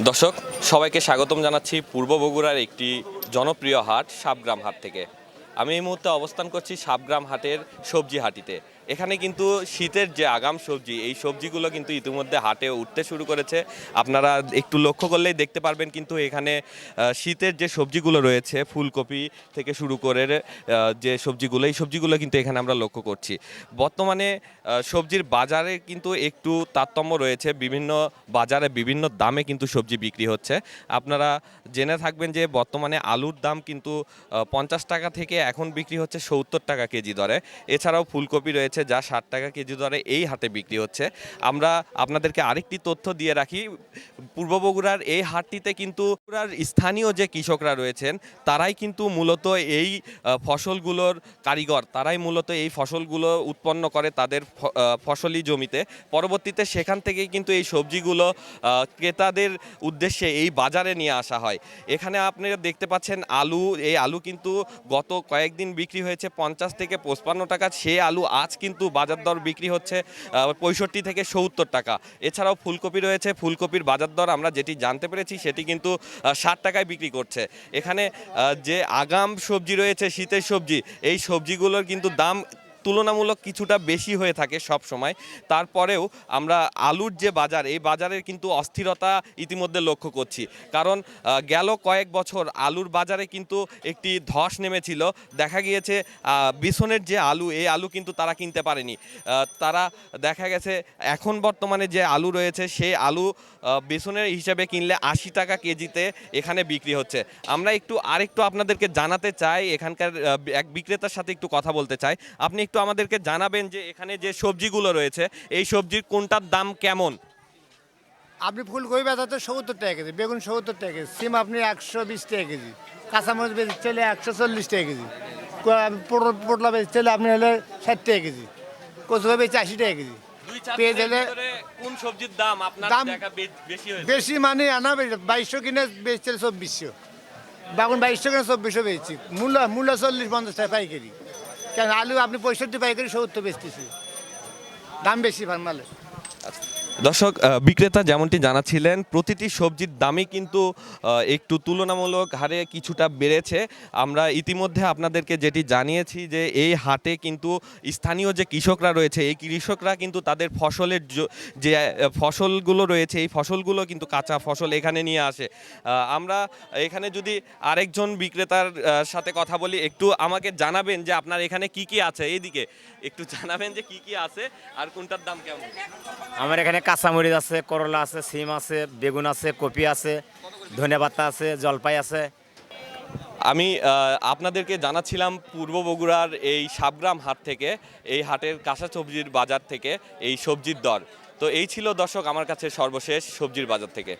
দর্শক সবাইকে স্বাগতম জানাচ্ছি পূর্ব বগুড়ার একটি জনপ্রিয় হাট সাবগ্রাম হাট থেকে। আমি এই মুহূর্তে অবস্থান করছি সাবগ্রাম হাটের সবজি হাটিতে। এখানে কিন্তু শীতের যে আগাম সবজি, এই সবজিগুলো কিন্তু ইতিমধ্যে হাটে উঠতে শুরু করেছে। আপনারা একটু লক্ষ্য করলেই দেখতে পারবেন কিন্তু এখানে শীতের যে সবজিগুলো রয়েছে, ফুলকপি থেকে শুরু করে যে সবজিগুলো, এই সবজিগুলো কিন্তু এখানে আমরা লক্ষ্য করছি। বর্তমানে সবজির বাজারে কিন্তু একটু তারতম্য রয়েছে, বিভিন্ন বাজারে বিভিন্ন দামে কিন্তু সবজি বিক্রি হচ্ছে। আপনারা জেনে থাকবেন যে বর্তমানে আলুর দাম কিন্তু 50 টাকা থেকে এখন বিক্রি হচ্ছে 70 টাকা কেজি দরে। এছাড়াও ফুলকপি রয়েছে যা 60 টাকা কেজি দরে এই হাটে বিক্রি হচ্ছে। আমরা আপনাদেরকে আরেকটি তথ্য দিয়ে রাখি, পূর্ব বগুড়ার এই হাটটিতে কিন্তু স্থানীয় যে কৃষকরা রয়েছেন তারাই কিন্তু মূলত এই ফসলগুলোর কারিগর, তারাই মূলত এই ফসলগুলো উৎপন্ন করে তাদের ফসলি জমিতে। পরবর্তীতে সেখান থেকেই কিন্তু এই সবজিগুলো ক্রেতাদের উদ্দেশ্যে এই বাজারে নিয়ে আসা হয়। এখানে আপনারা দেখতে পাচ্ছেন আলু, এই আলু কিন্তু গত কয়েকদিন বিক্রি হয়েছে 50 থেকে 55 টাকা, সে আলু আজ কিন্তু বাজার দর বিক্রি হচ্ছে 65 থেকে 70 টাকা। এছাড়াও ফুলকপি রয়েছে, ফুলকপির বাজার দর আমরা যেটি জানতে পেরেছি সেটি কিন্তু 60 টাকায় বিক্রি করছে। এখানে যে আগাম সবজি রয়েছে, শীতের সবজি, এই সবজিগুলোর কিন্তু দাম তুলনামূলক কিছুটা বেশি হয়ে থাকে সব সময়। তারপরেও আমরা আলুর যে বাজার, এই বাজারের কিন্তু অস্থিরতা ইতিমধ্যে লক্ষ্য করছি। কারণ গেল কয়েক বছর আলুর বাজারে কিন্তু একটি ধস নেমেছিল। দেখা গিয়েছে বিছনের যে আলু, এই আলু কিন্তু তারা কিনতে পারেনি। তারা দেখা গেছে এখন বর্তমানে যে আলু রয়েছে সেই আলু বেসনের হিসাবে কিনলে 80 টাকা কেজিতে এখানে বিক্রি হচ্ছে। আমরা আরেকটু আপনাদেরকে জানাতে চাই, এখানকার এক বিক্রেতার সাথে একটু কথা বলতে চাই। আপনি একটু আমাদেরকে জানাবেন যে এখানে যে সবজিগুলো রয়েছে এই সবজির কোনটার দাম কেমন? আপনি ফুলকপি বেচাতে 70 টাকা কেজি, বেগুন 70 টাকা কেজি, সিম আপনি 120 টাকা কেজি, কাঁচামরিচ বেচে চলে 140 টাকা কেজি, পটলা বেচে চলে আপনি হলে 60 টাকা কেজি, কচুয়া বেচে 80 টাকা কেজি। পেঁয়াজ হলে কোন সবজির দাম আপনার দাম দেখা বেশি হয়েছে? বেশি মানে আনা 2200 কিনে বেচছে 2400, বেগুন 2200 কিনে 2400 বেচছি। মূল্য 40-50 টাকা পাইকারি, কেন আলু আপনি 65 পাইকারি 70 বেচতেছি, দাম বেশি মালে। দর্শক, বিক্রেতা যেমনটি জানাচ্ছিলেন প্রতিটি সবজির দামই কিন্তু একটু তুলনামূলক হারে কিছুটা বেড়েছে। আমরা ইতিমধ্যে আপনাদেরকে যেটি জানিয়েছি যে এই হাটে কিন্তু স্থানীয় যে কৃষকরা রয়েছে, এই কৃষকরা কিন্তু তাদের ফসলের যে ফসলগুলো রয়েছে এই ফসলগুলো কিন্তু কাঁচা ফসল এখানে নিয়ে আসে। আমরা এখানে যদি আরেকজন বিক্রেতার সাথে কথা বলি, একটু আমাকে জানাবেন যে আপনার এখানে কি কি আছে, এইদিকে একটু জানাবেন যে কি কি আছে আর কোনটার দাম কেমন? আমার এখানে কাঁচামরিচ আছে, করলা আছে, সিম আছে, বেগুন আছে, কপি আছে, ধনেপাতা আছে, জলপাই আছে। আমি আপনাদেরকে জানাচ্ছিলাম পূর্ব বগুড়ার এই সাবগ্রাম হাট থেকে, এই হাটের কাঁচা সবজির বাজার থেকে এই সবজির দর। তো এই ছিল দর্শক আমার কাছে সর্বশেষ সবজির বাজার থেকে।